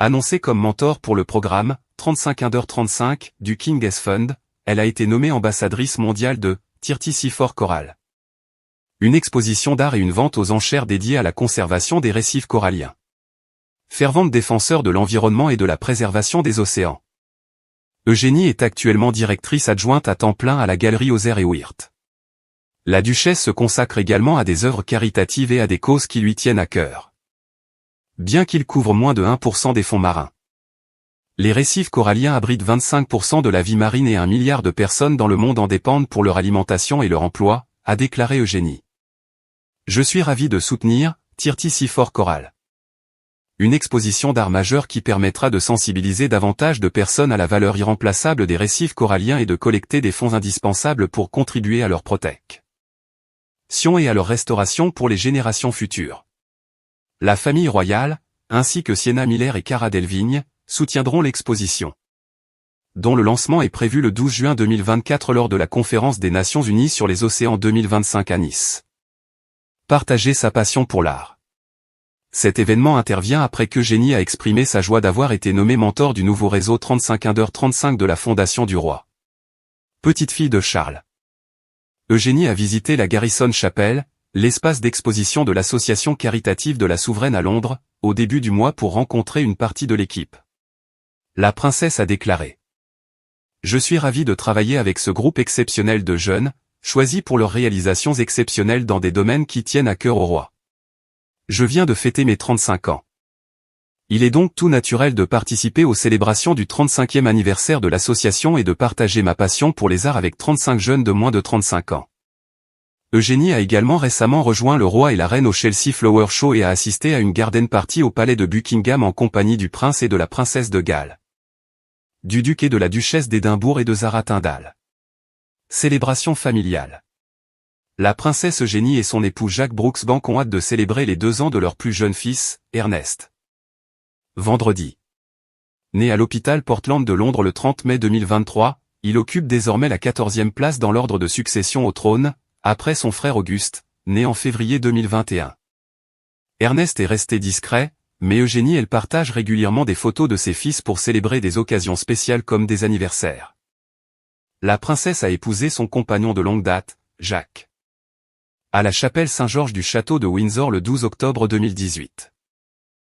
Annoncée comme mentor pour le programme 35 Under 35 du King S Fund, elle a été nommée ambassadrice mondiale de 34 Coral. Une exposition d'art et une vente aux enchères dédiée à la conservation des récifs coralliens. Fervente défenseur de l'environnement et de la préservation des océans. Eugénie est actuellement directrice adjointe à temps plein à la Galerie Ozer et Wirth. La duchesse se consacre également à des œuvres caritatives et à des causes qui lui tiennent à cœur. Bien qu'il couvre moins de 1% des fonds marins. Les récifs coralliens abritent 25% de la vie marine et 1 milliard de personnes dans le monde en dépendent pour leur alimentation et leur emploi, a déclaré Eugénie. Je suis ravi de soutenir 34 Coral. Une exposition d'art majeur qui permettra de sensibiliser davantage de personnes à la valeur irremplaçable des récifs coralliens et de collecter des fonds indispensables pour contribuer à leur protection et à leur restauration pour les générations futures. La famille royale, ainsi que Sienna Miller et Cara Delevingne, soutiendront l'exposition, dont le lancement est prévu le 12 juin 2024 lors de la conférence des Nations Unies sur les océans 2025 à Nice. Partager sa passion pour l'art. Cet événement intervient après qu'Eugénie a exprimé sa joie d'avoir été nommée mentor du nouveau réseau 35 Under 35 de la Fondation du Roi. Petite fille de Charles. Eugénie a visité la Garrison Chapel, l'espace d'exposition de l'association caritative de la Souveraine à Londres, au début du mois pour rencontrer une partie de l'équipe. La princesse a déclaré. Je suis ravie de travailler avec ce groupe exceptionnel de jeunes, choisis pour leurs réalisations exceptionnelles dans des domaines qui tiennent à cœur au roi. Je viens de fêter mes 35 ans. Il est donc tout naturel de participer aux célébrations du 35e anniversaire de l'association et de partager ma passion pour les arts avec 35 jeunes de moins de 35 ans. Eugénie a également récemment rejoint le roi et la reine au Chelsea Flower Show et a assisté à une garden party au palais de Buckingham en compagnie du prince et de la princesse de Galles, du duc et de la duchesse d'Édimbourg et de Zara Tindall. Célébration familiale. La princesse Eugénie et son époux Jacques Brooksbank ont hâte de célébrer les 2 ans de leur plus jeune fils, Ernest. Vendredi. Né à l'hôpital Portland de Londres le 30 mai 2023, il occupe désormais la 14e place dans l'ordre de succession au trône, après son frère Auguste, né en février 2021. Ernest est resté discret, mais Eugénie elle partage régulièrement des photos de ses fils pour célébrer des occasions spéciales comme des anniversaires. La princesse a épousé son compagnon de longue date, Jacques, à la chapelle Saint-Georges du château de Windsor le 12 octobre 2018.